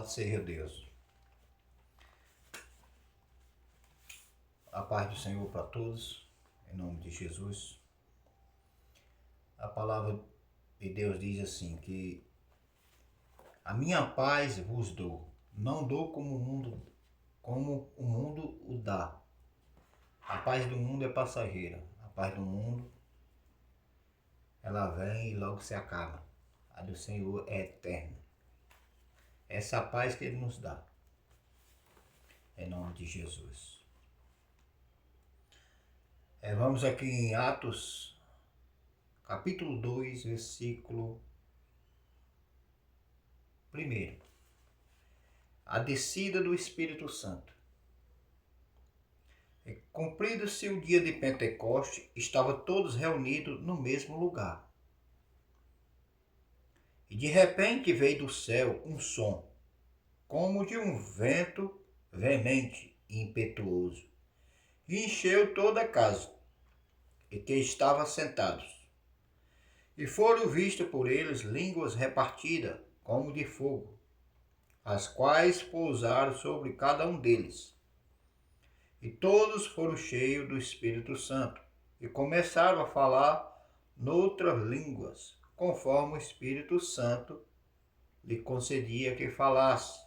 Louvado seja Deus. A paz do Senhor para todos, em nome de Jesus. A palavra de Deus diz assim, que a minha paz vos dou, não dou como o mundo o dá. A paz do mundo é passageira, a paz do mundo ela vem e logo se acaba. A do Senhor é eterna. Essa paz que Ele nos dá, em nome de Jesus. Vamos aqui em Atos, capítulo 2, versículo 1. A descida do Espírito Santo. Cumprido-se o dia de Pentecoste, estavam todos reunidos no mesmo lugar. E de repente veio do céu um som, como de um vento veemente e impetuoso, e encheu toda a casa, em que estavam sentados. E foram vistas por eles línguas repartidas, como de fogo, as quais pousaram sobre cada um deles. E todos foram cheios do Espírito Santo, e começaram a falar noutras línguas, conforme o Espírito Santo lhe concedia que falasse.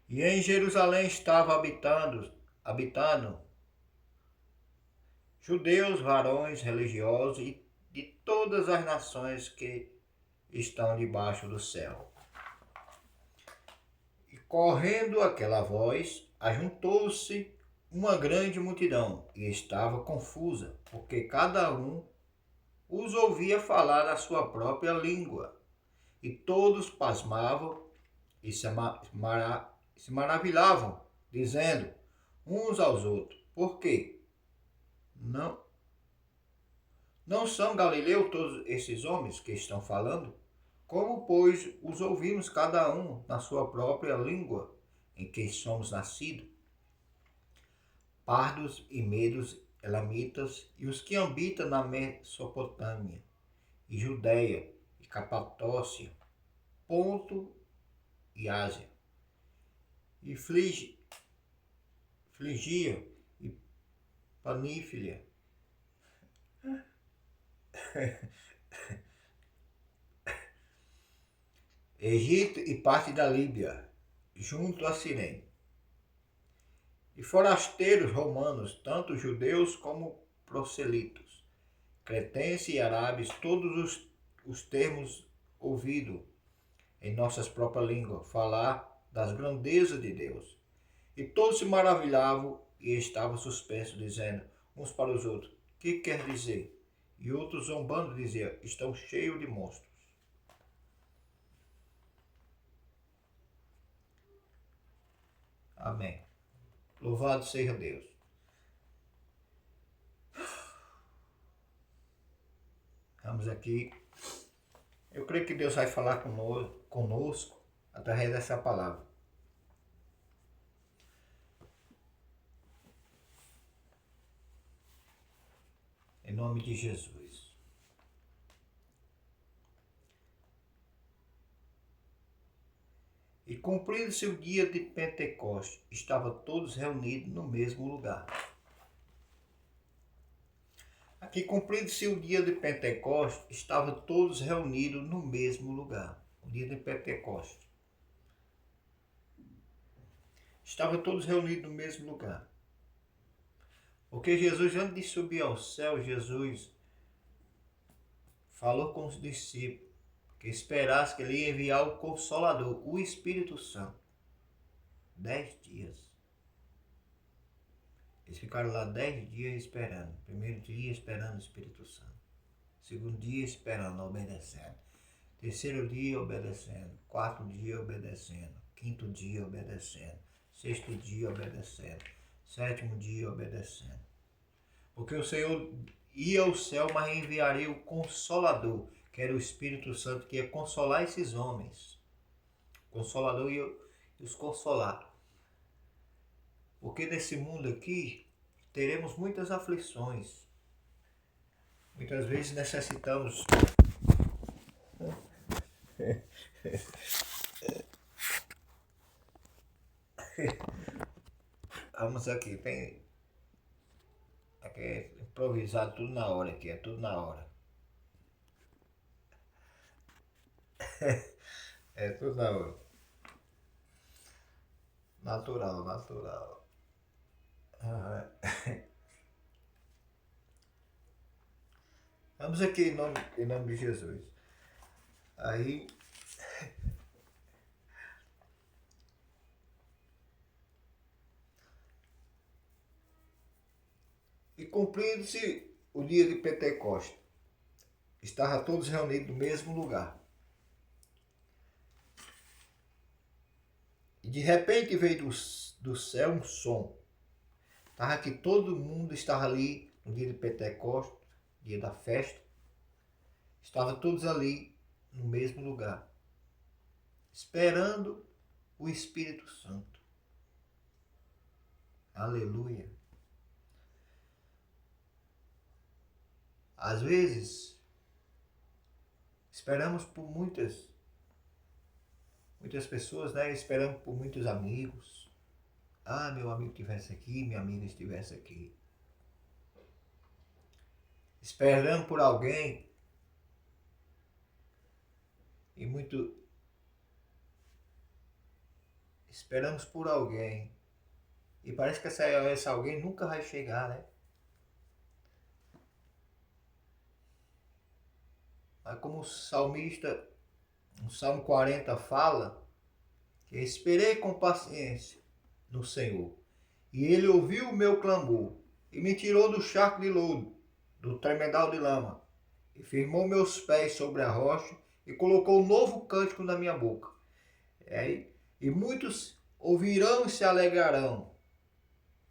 E em Jerusalém estavam habitando judeus, varões religiosos e de todas as nações que estão debaixo do céu. E correndo aquela voz, ajuntou-se uma grande multidão e estava confusa, porque cada um os ouvia falar a sua própria língua. E todos pasmavam e se maravilhavam, dizendo uns aos outros: por quê? Não são galileus todos esses homens que estão falando? Como, pois, os ouvimos cada um na sua própria língua em que somos nascidos? Pardos e medos, elamitas e os que habitam na Mesopotâmia, e Judeia, e Capadócia, Ponto e Ásia, e Frigia e Panífilia, Egito e parte da Líbia, junto a Cirene. E forasteiros romanos, tanto judeus como proselitos, cretenses e árabes, todos os termos ouvidos em nossas próprias línguas, falar das grandezas de Deus. E todos se maravilhavam e estavam suspensos, dizendo uns para os outros: que quer dizer? E outros zombando diziam: estão cheios de monstros. Amém. Louvado seja Deus. Vamos aqui. Eu creio que Deus vai falar conosco através dessa palavra. Em nome de Jesus. E cumprido-se o dia de Pentecostes, estavam todos reunidos no mesmo lugar. Aqui, cumprido-se o dia de Pentecostes, estavam todos reunidos no mesmo lugar. O dia de Pentecostes. Estavam todos reunidos no mesmo lugar. Porque Jesus, antes de subir ao céu, Jesus falou com os discípulos que esperasse que ele ia enviar o Consolador, o Espírito Santo. 10 dias. Eles ficaram lá 10 dias esperando. Primeiro dia esperando o Espírito Santo. Segundo dia esperando, obedecendo. Terceiro dia obedecendo. Quarto dia obedecendo. Quinto dia obedecendo. Sexto dia obedecendo. Sétimo dia obedecendo. Porque o Senhor ia ao céu, mas enviaria o Consolador, que era o Espírito Santo, que ia consolar esses homens. O Consolador ia os consolar. Porque nesse mundo aqui teremos muitas aflições. Muitas vezes necessitamos Vamos aqui, tem. Aqui é improvisado tudo na hora aqui, é tudo na hora. É tudo na hora. Natural, natural. Aham. Vamos aqui em nome de Jesus. Aí, e cumprindo-se o dia de Pentecostes, estavam todos reunidos no mesmo lugar. E de repente veio do céu um som. Estava que todo mundo estava ali no dia de Pentecostes, dia da festa. Estavam todos ali no mesmo lugar, esperando o Espírito Santo. Aleluia. Às vezes, esperamos por muitas pessoas, né? Esperamos por muitos amigos. Ah, meu amigo estivesse aqui, minha amiga estivesse aqui. Esperando por alguém. E muito. Esperamos por alguém. E parece que essa alguém nunca vai chegar, né? Mas como o salmista, no Salmo 40 fala, que eu esperei com paciência no Senhor. E ele ouviu o meu clamor e me tirou do charco de lodo, do tremedal de lama, e firmou meus pés sobre a rocha e colocou um novo cântico na minha boca. E muitos ouvirão e se alegrarão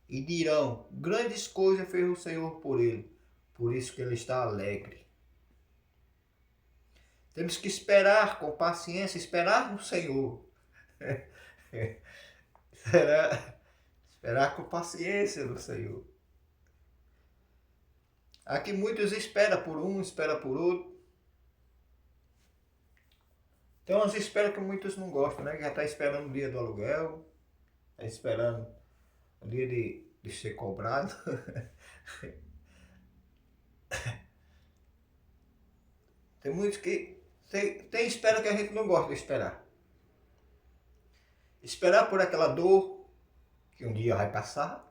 e dirão, grandes coisas fez o Senhor por ele, por isso que ele está alegre. Temos que esperar com paciência, esperar no Senhor. Esperar com paciência no Senhor. Aqui muitos esperam por um, esperam por outro. Tem umas esperas que muitos não gostam, né? Já está esperando o dia do aluguel, está esperando o dia de ser cobrado. Tem muitos que... Tem espera que a gente não gosta de esperar. Esperar por aquela dor que um dia vai passar.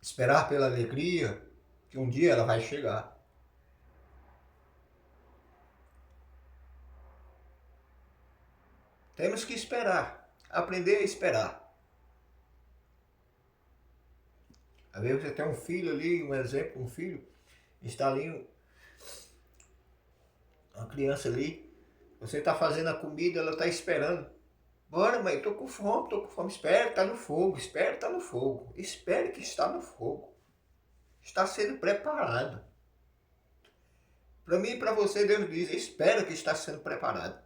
Esperar pela alegria que um dia ela vai chegar. Temos que esperar, aprender a esperar. Às vezes você tem um filho ali, um exemplo, um filho, está ali, uma criança ali, você está fazendo a comida, ela está esperando. Bora, mãe, tô com fome, espere, está no fogo, espere, está no fogo. Espere que está no fogo. Está sendo preparado. Para mim e para você, Deus diz, espera que está sendo preparado.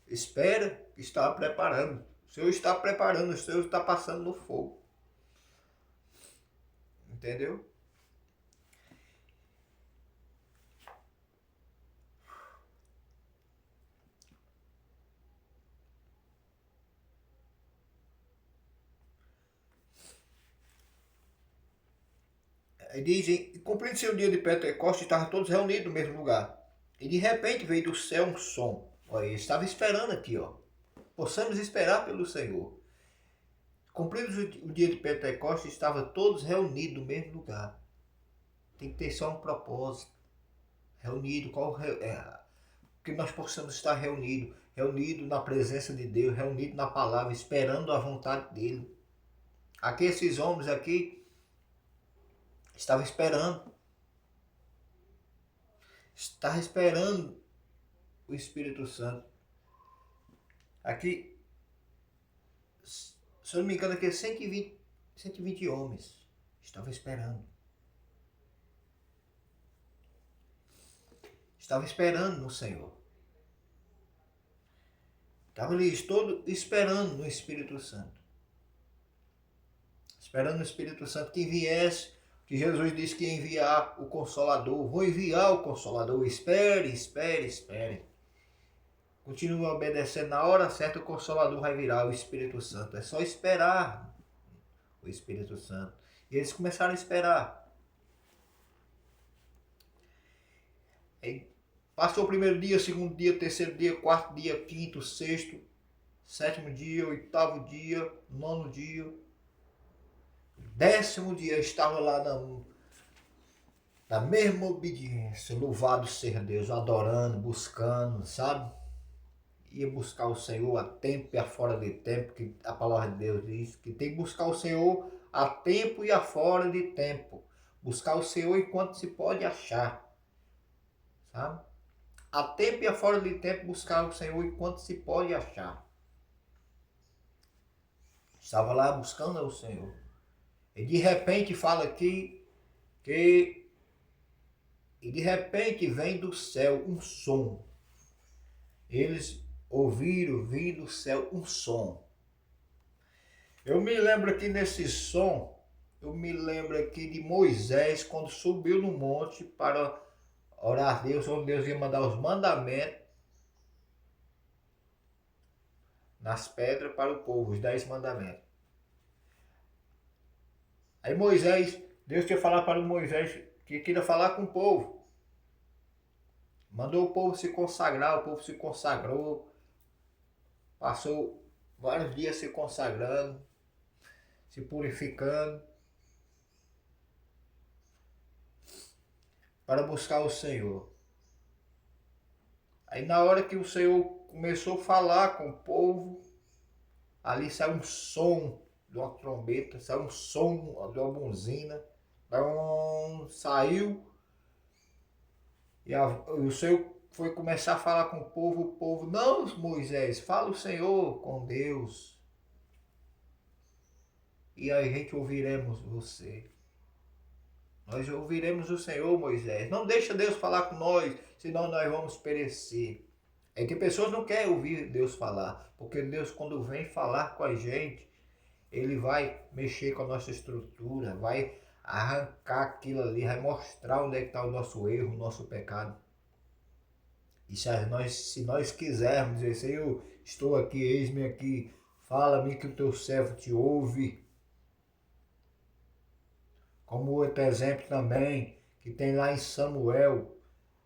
Espera que está preparando. O Senhor está preparando, o Senhor está passando no fogo. Entendeu? Aí dizem, cumprindo-se o dia de Pentecostes, estavam todos reunidos no mesmo lugar. E de repente veio do céu um som. Olha, ele estava esperando aqui, ó. Possamos esperar pelo Senhor. Cumprindo o dia de Pentecostes, estavam todos reunidos no mesmo lugar. Tem que ter só um propósito. Reunido, que nós possamos estar reunido na presença de Deus, reunido na palavra, esperando a vontade dele. Aqui esses homens aqui estavam esperando. Estavam esperando o Espírito Santo. Aqui, se eu não me engano, aqui 120 homens estavam esperando. Estavam esperando no Senhor. Estavam ali todos esperando no Espírito Santo. Esperando no Espírito Santo que viesse, que Jesus disse que ia enviar o Consolador. Vou enviar o Consolador. Espere, espere, espere. Continue obedecendo. Na hora certa o Consolador vai virar, o Espírito Santo. É só esperar o Espírito Santo. E eles começaram a esperar. Aí passou o primeiro dia, segundo dia, terceiro dia, quarto dia, quinto, sexto, sétimo dia, oitavo dia, nono dia, 10º dia, estava lá na mesma obediência, louvado ser Deus, adorando, buscando, sabe? Ia buscar o Senhor a tempo e a fora de tempo, que a palavra de Deus diz que tem que buscar o Senhor a tempo e a fora de tempo. Buscar o Senhor enquanto se pode achar, sabe? A tempo e a fora de tempo buscar o Senhor enquanto se pode achar. Estava lá buscando o Senhor. E de repente fala aqui que e de repente vem do céu um som. Eles ouviram vir do céu um som. Eu me lembro aqui nesse som, eu me lembro aqui de Moisés quando subiu no monte para orar a Deus, onde Deus ia mandar os mandamentos nas pedras para o povo, os 10 mandamentos. Aí Moisés, Deus tinha falado para Moisés que queria falar com o povo. Mandou o povo se consagrar, o povo se consagrou, passou vários dias se consagrando, se purificando, para buscar o Senhor. Aí na hora que o Senhor começou a falar com o povo, ali saiu um som de uma trombeta, saiu um som de uma buzina, saiu e o Senhor foi começar a falar com o povo, não Moisés, fala o Senhor com Deus e a gente ouviremos você. Nós ouviremos o Senhor, Moisés. Não deixa Deus falar com nós, senão nós vamos perecer. É que pessoas não querem ouvir Deus falar, porque Deus, quando vem falar com a gente, Ele vai mexer com a nossa estrutura, vai arrancar aquilo ali, vai mostrar onde é que está o nosso erro, o nosso pecado. E se nós quisermos dizer, Senhor, estou aqui, eis-me aqui, fala-me que o teu servo te ouve. Como outro exemplo também, que tem lá em Samuel.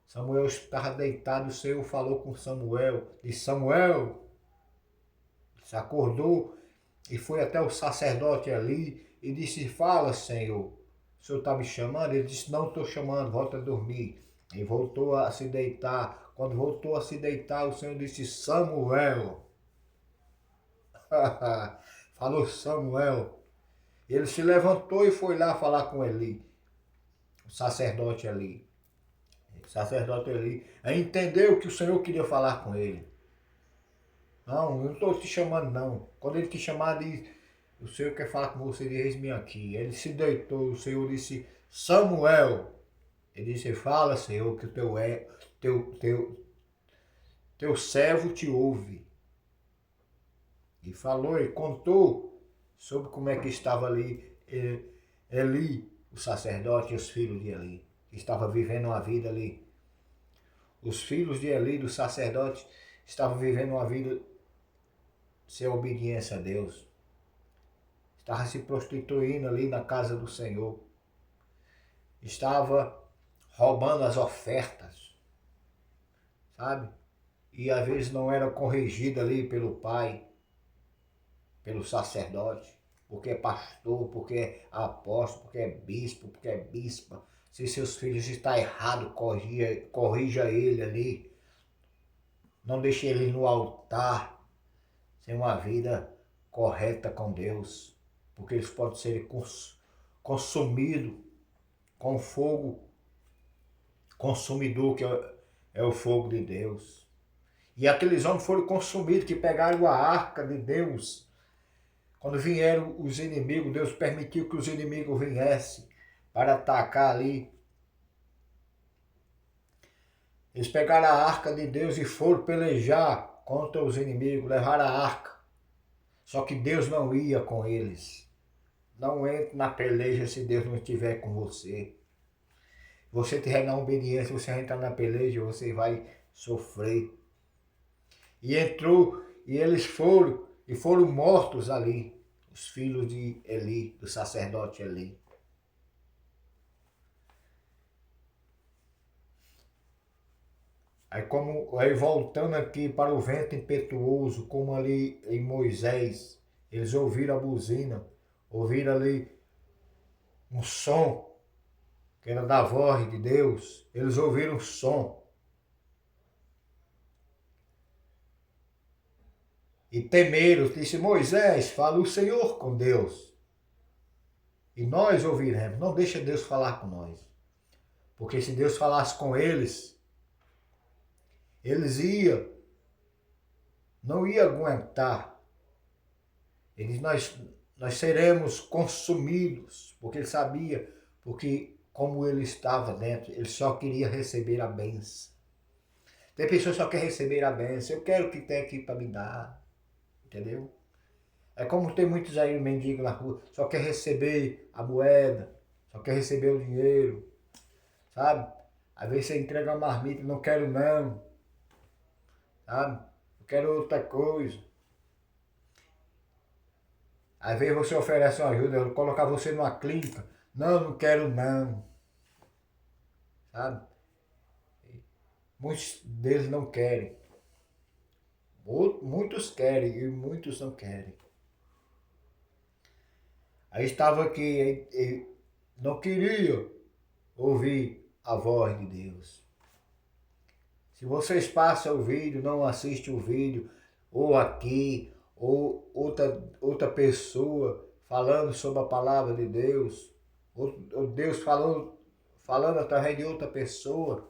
Samuel estava deitado, o Senhor falou com Samuel. Disse, Samuel, se acordou e foi até o sacerdote ali e disse, fala Senhor, o Senhor está me chamando? Ele disse, não estou chamando, volta a dormir. E voltou a se deitar. Quando voltou a se deitar, o Senhor disse, Samuel. Falou Samuel. Ele se levantou e foi lá falar com Eli, o sacerdote ali. O sacerdote Eli entendeu que o Senhor queria falar com ele. Não, eu não estou te chamando não. Quando ele te chamar, diz, o Senhor quer falar com você, diz-me aqui. Ele se deitou, o Senhor disse, Samuel. Ele disse, fala Senhor, que o teu servo te ouve. E falou, ele contou sobre como é que estava ali Eli, o sacerdote e os filhos de Eli, que estava vivendo uma vida ali. Os filhos de Eli, do sacerdote, estavam vivendo uma vida sem obediência a Deus. Estava se prostituindo ali na casa do Senhor. Estava roubando as ofertas, sabe? E às vezes não era corrigido ali pelo pai, pelo sacerdote, porque é pastor, porque é apóstolo, porque é bispo, porque é bispa. Se seus filhos estão errados, corrija ele ali. Não deixe ele no altar, sem uma vida correta com Deus, porque eles podem ser consumidos com fogo consumidor, que é o fogo de Deus. E aqueles homens foram consumidos, que pegaram a arca de Deus. Quando vieram os inimigos, Deus permitiu que os inimigos viessem para atacar ali. Eles pegaram a arca de Deus e foram pelejar contra os inimigos, levaram a arca. Só que Deus não ia com eles. Não entre na peleja se Deus não estiver com você. Você estiver na obediência, você entrar na peleja, você vai sofrer. E entrou, e eles foram mortos ali, os filhos de Eli, do sacerdote Eli. Aí voltando aqui para o vento impetuoso, como ali em Moisés, eles ouviram a buzina, ouviram ali um som, que era da voz de Deus, eles ouviram o som. E temeram, disse Moisés, fala o Senhor com Deus. E nós ouviremos, não deixa Deus falar com nós. Porque se Deus falasse com eles, eles não iam aguentar. Eles, nós seremos consumidos, porque ele sabia, porque como ele estava dentro, ele só queria receber a bênção. Tem pessoas que só querem receber a bênção, eu quero o que tem aqui para me dar, entendeu? É como tem muitos aí mendigos na rua, só quer receber a moeda, só quer receber o dinheiro, sabe? Às vezes você entrega uma marmita, não quero não, sabe? Eu quero outra coisa. Às vezes você oferece uma ajuda, eu vou colocar você numa clínica. Não, não quero não. Sabe? Muitos deles não querem. Muitos querem e muitos não querem. Aí estava aqui, não queria ouvir a voz de Deus. Se vocês passam o vídeo, não assistem o vídeo, ou aqui, ou outra pessoa falando sobre a palavra de Deus, ou Deus falando através de outra pessoa,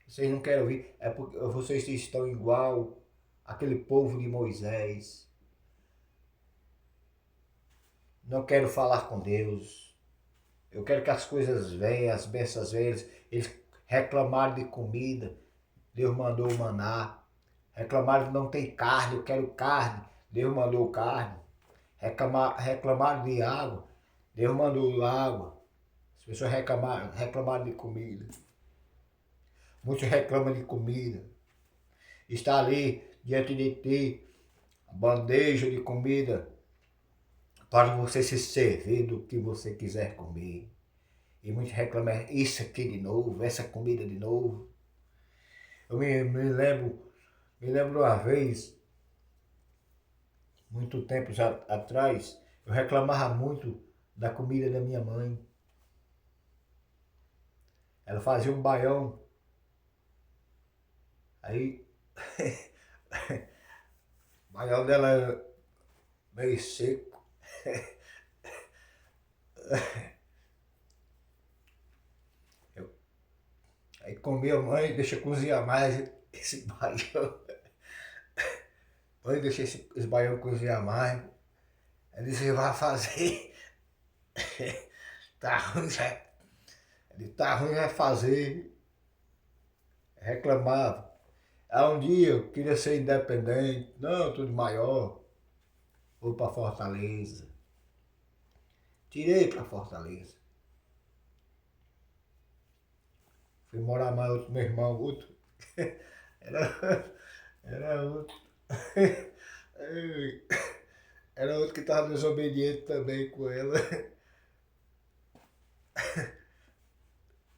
vocês não querem ouvir, é porque vocês estão igual aquele povo de Moisés. Não quero falar com Deus. Eu quero que as coisas venham, as bênçãos venham. Eles reclamaram de comida, Deus mandou maná. Reclamaram que não tem carne, eu quero carne, Deus mandou carne. Reclamaram de água, Deus mandou água. As pessoas reclamaram de comida. Muitos reclamam de comida. Está ali diante de ti a bandeja de comida para você se servir do que você quiser comer. E muitos reclamam isso aqui de novo, essa comida de novo. Eu me lembro uma vez, muito tempo atrás, eu reclamava muito da comida da minha mãe. Ela fazia um baião. Aí o baião dela era meio seco. Aí comia, mãe, deixa cozinhar mais esse baião. Mãe, deixa esse baião cozinhar mais. Ela disse, vai fazer. Tá ruim, já. Ele tá ruim, vai fazer. Reclamava. Aí um dia eu queria ser independente. Não, tudo maior. Vou para Fortaleza. Tirei para Fortaleza. Fui morar mais outro, meu irmão, outro. Era outro. Era outro que estava desobediente também com ela.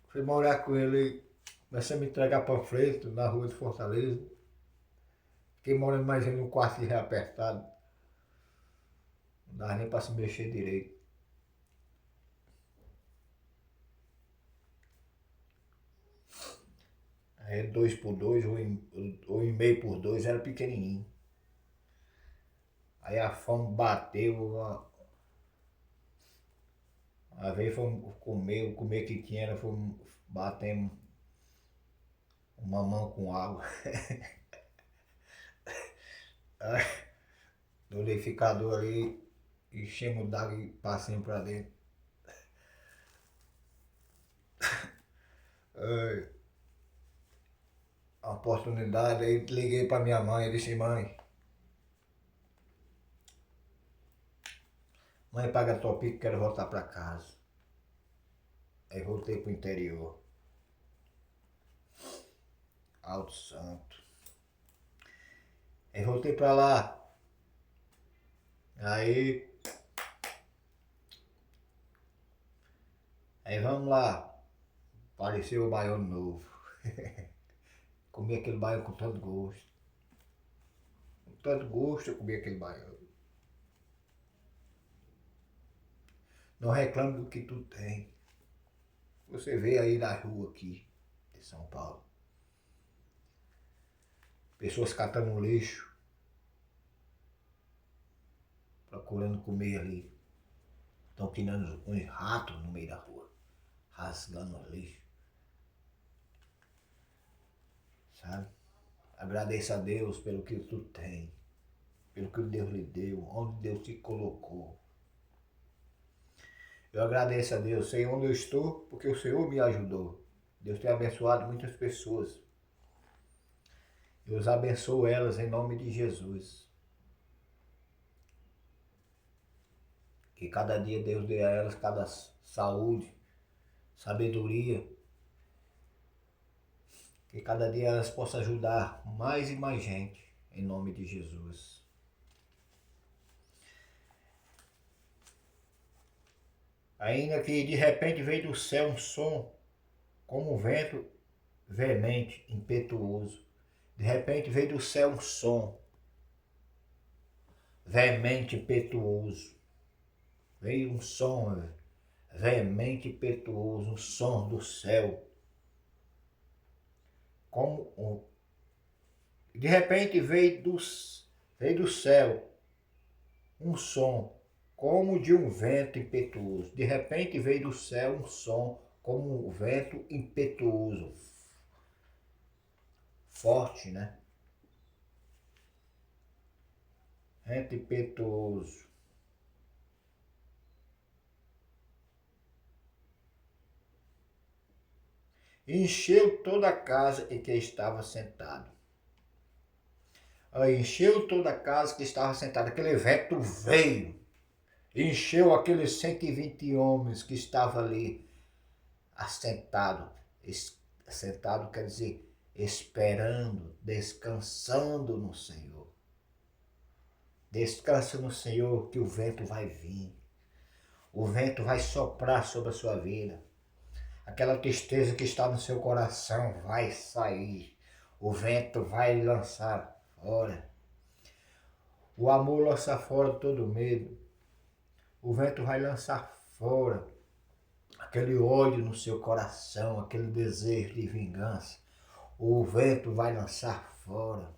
Fui morar com ele, comecei a me entregar panfleto na rua de Fortaleza. Fiquei morando mais em um quarto de apertado. Não dava nem para se mexer direito. Aí 2x2 ou em meio por 2 era pequenininho. Aí a fome bateu, uma vez fomos comer, o comer que tinha, fomos batendo uma mão com água. No liquidificador ali, enchemos d'água e passamos pra dentro. A oportunidade, aí liguei pra minha mãe e disse, mãe, paga a tua pica, quero voltar pra casa. Aí voltei pro interior. Alto Santo. voltei pra lá. Aí vamos lá. Apareceu o baiano novo. Comi aquele baiano com tanto gosto. Com tanto gosto eu comi aquele baiano. Não reclame do que tu tem. Você vê aí na rua aqui de São Paulo. Pessoas catando lixo. Procurando comer ali. Estão tirando uns ratos no meio da rua. Rasgando o lixo. Sabe? Agradeça a Deus pelo que tu tem. Pelo que Deus lhe deu. Onde Deus te colocou. Eu agradeço a Deus, sei onde eu estou, porque o Senhor me ajudou. Deus tem abençoado muitas pessoas. Deus abençoe elas em nome de Jesus. Que cada dia Deus dê a elas cada saúde, sabedoria. Que cada dia elas possam ajudar mais e mais gente, em nome de Jesus. Ainda que de repente veio do céu um som, como um vento veemente, impetuoso. De repente veio do céu um som, veemente, impetuoso. Veio um som veemente, impetuoso, um som do céu. De repente veio do céu um som, como de um vento impetuoso. De repente veio do céu um som, como um vento impetuoso. Forte, né? Vento impetuoso. Encheu toda a casa em que estava sentado. Aí encheu toda a casa que estava sentado. Aquele vento veio. Encheu aqueles 120 homens que estavam ali assentados. Assentado quer dizer esperando, descansando no Senhor. Descansa no Senhor que o vento vai vir. O vento vai soprar sobre a sua vida. Aquela tristeza que está no seu coração vai sair. O vento vai lançar fora. O amor lança fora todo medo. O vento vai lançar fora aquele ódio no seu coração, aquele desejo de vingança. O vento vai lançar fora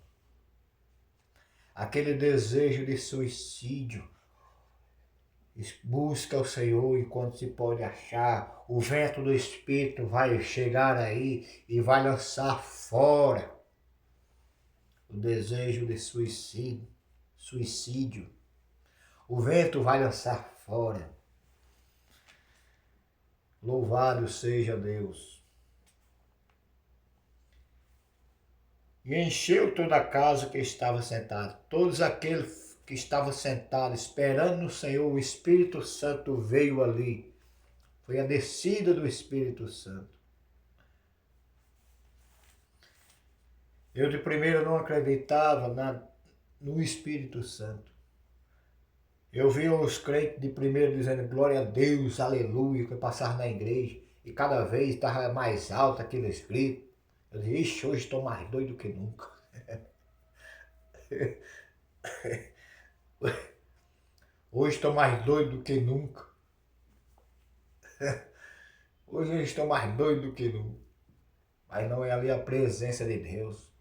aquele desejo de suicídio. Busca o Senhor enquanto se pode achar. O vento do Espírito vai chegar aí e vai lançar fora o desejo de suicídio. O vento vai lançar fora. Louvado seja Deus. E encheu toda a casa que estava sentada. Todos aqueles que estavam sentados esperando no Senhor, o Espírito Santo veio ali. Foi a descida do Espírito Santo. Eu de primeiro não acreditava no Espírito Santo. Eu vi os crentes de primeiro dizendo glória a Deus, aleluia, que passavam na igreja. E cada vez estava mais alto aqueles gritos. Eu disse, ixi, hoje estou mais doido que nunca. Hoje estou mais doido do que nunca. Hoje eu estou mais doido do que nunca. Mas não é ali a presença de Deus.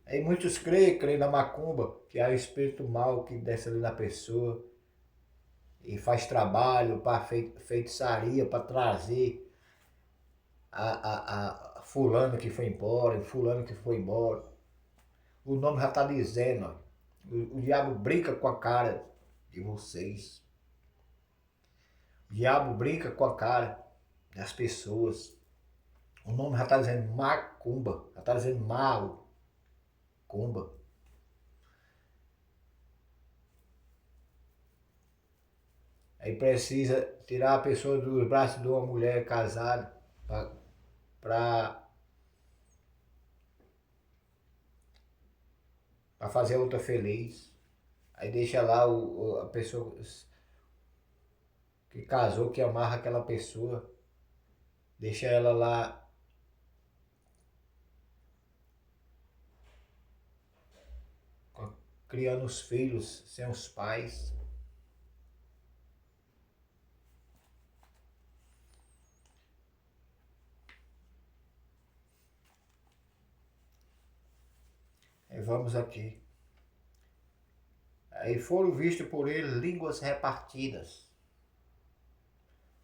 Aí muitos creem na macumba, que é o espírito mau que desce ali na pessoa e faz trabalho para feitiçaria, para trazer a fulano que foi embora, fulano que foi embora. O nome já está dizendo, ó, o diabo brinca com a cara de vocês. O diabo brinca com a cara das pessoas. O nome já está dizendo macumba, já está dizendo mal. Cumba. Aí precisa tirar a pessoa dos braços de uma mulher casada para para fazer a outra feliz. Aí deixa lá a pessoa que casou, que amarra aquela pessoa, deixa ela lá criando os filhos sem os pais. Aí vamos aqui. Aí foram vistas por ele línguas repartidas,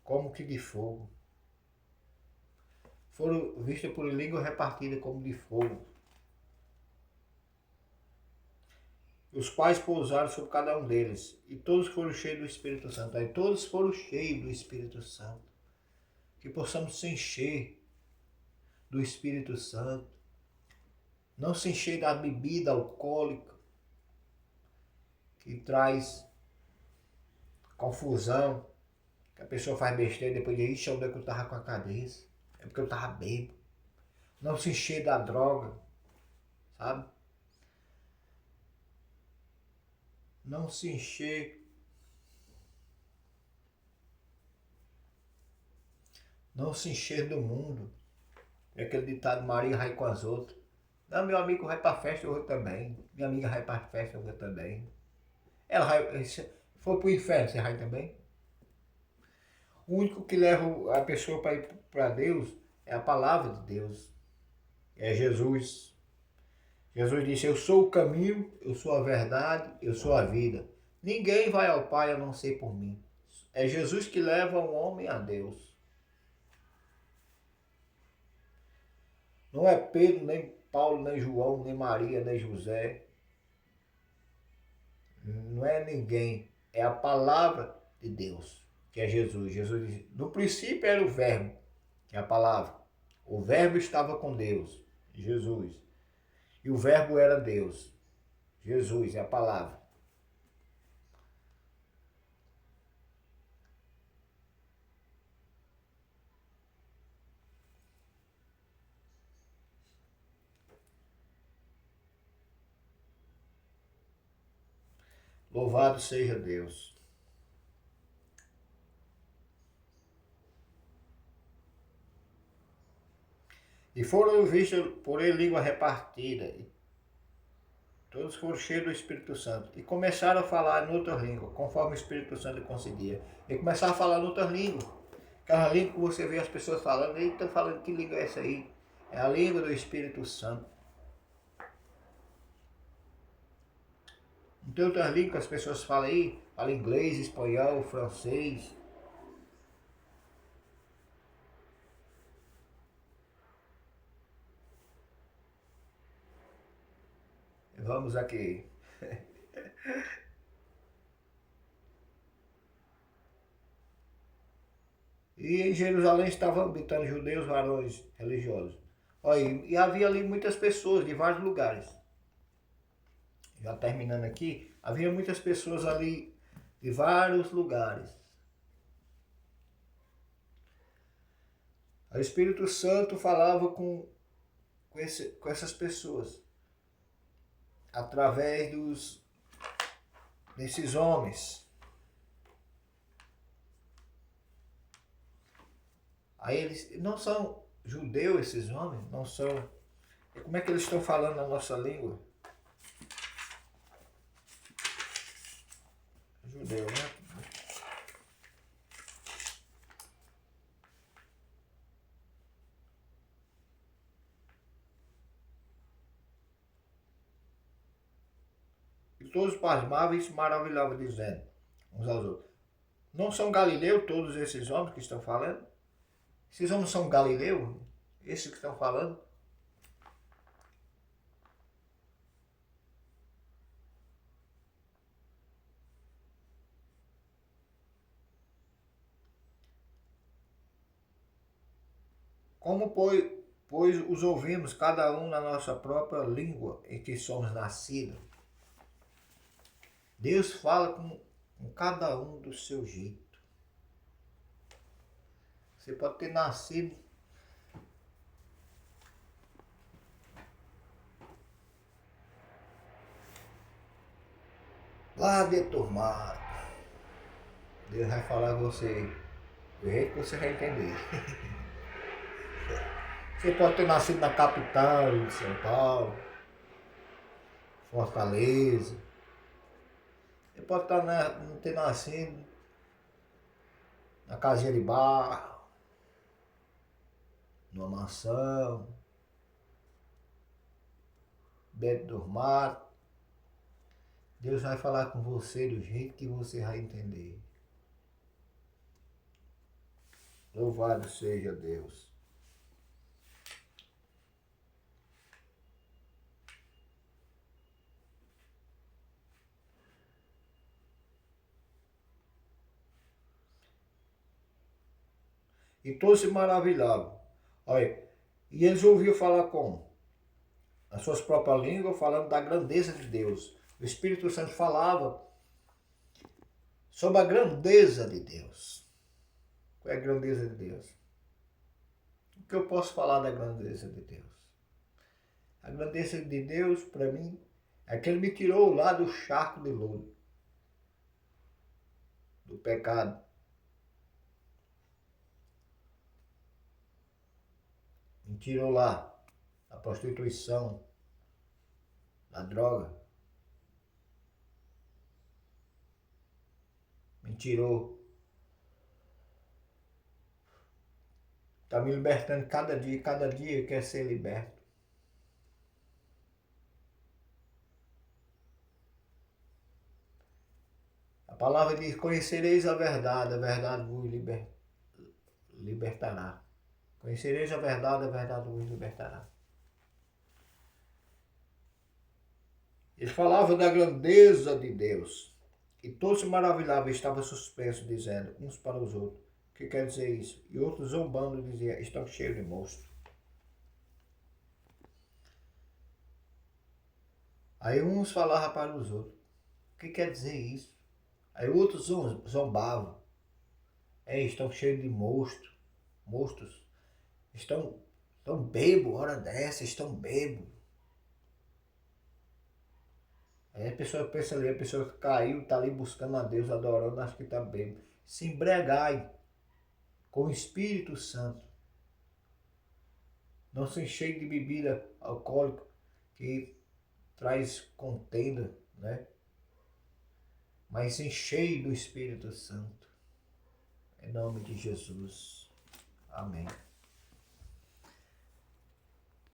como que de fogo. Foram vistas por ele línguas repartidas como de fogo. Os pais pousaram sobre cada um deles, e todos foram cheios do Espírito Santo. Aí todos foram cheios do Espírito Santo. Que possamos se encher do Espírito Santo. Não se encher da bebida alcoólica, que traz confusão, que a pessoa faz besteira e depois diz, ixi, onde é que eu estava com a cabeça? É porque eu estava bêbado. Não se encher da droga, sabe? Não se encher. Não se encher do mundo. É aquele ditado, Maria vai com as outras. Não, meu amigo vai pra festa, eu vou também. Minha amiga vai pra festa, eu vou também. Ela vai, se for pro inferno, você vai também? O único que leva a pessoa para ir para Deus é a palavra de Deus. É Jesus. Jesus disse, eu sou o caminho, eu sou a verdade, eu sou a vida. Ninguém vai ao Pai a não ser por mim. É Jesus que leva um homem a Deus. Não é Pedro, nem Paulo, nem João, nem Maria, nem José. Não é ninguém. É a palavra de Deus, que é Jesus. Jesus disse, no princípio era o verbo, que é a palavra. O verbo estava com Deus, Jesus. E o verbo era Deus. Jesus é a palavra. Louvado seja Deus. E foram vistos por ele língua repartida. Todos foram cheios do Espírito Santo. E começaram a falar em outras línguas, conforme o Espírito Santo concedia. E começaram a falar em outras línguas. Aquela língua que você vê as pessoas falando, eles estão falando, que língua é essa aí? É a língua do Espírito Santo. Não tem outras línguas que as pessoas falam aí? Fala inglês, espanhol, francês. Vamos aqui. E em Jerusalém estavam habitando judeus varões religiosos. Olha, e havia ali muitas pessoas de vários lugares. Já terminando aqui, havia muitas pessoas ali de vários lugares. O Espírito Santo falava com essas pessoas através desses homens. Aí eles não são judeus, esses homens, não são. Como é que eles estão falando na nossa língua? Judeu, né? E todos pasmavam e se maravilhavam, dizendo uns aos outros: não são galileus todos esses homens que estão falando? Esses homens são galileus? Esses que estão falando? Como, pois os ouvimos, cada um na nossa própria língua em que somos nascidos? Deus fala com cada um do seu jeito. Você pode ter nascido lá deturmado. Deus vai falar com você do jeito que você vai entender. Você pode ter nascido na capital de São Paulo, Fortaleza. Você pode não ter nascido na casinha de barro, numa mansão, dentro do mato. Deus vai falar com você do jeito que você vai entender. Louvado seja Deus. E todos se maravilhavam. Olha, e eles ouviam falar como? As suas próprias línguas, falando da grandeza de Deus. O Espírito Santo falava sobre a grandeza de Deus. Qual é a grandeza de Deus? O que eu posso falar da grandeza de Deus? A grandeza de Deus, para mim, é que Ele me tirou lá do charco de lodo, do pecado. Me tirou lá da prostituição, da droga. Me tirou. Está me libertando cada dia quer ser liberto. A palavra diz, conhecereis a verdade vos libertará. Conhecereis a verdade vos libertará. Ele falava da grandeza de Deus. E todos se maravilhavam e estavam suspensos, dizendo uns para os outros, o que quer dizer isso? E outros zombando diziam, estão cheios de monstros. Aí uns falavam para os outros, o que quer dizer isso? Aí outros zombavam, estão cheios de monstros. Estão bêbados, hora dessa, estão bêbados. Aí a pessoa pensa ali, a pessoa que caiu, está ali buscando a Deus, adorando, acho que está bêbado. Se embriagai com o Espírito Santo. Não se encheie de bebida alcoólica que traz contenda, né? Mas se encheie do Espírito Santo. Em nome de Jesus. Amém.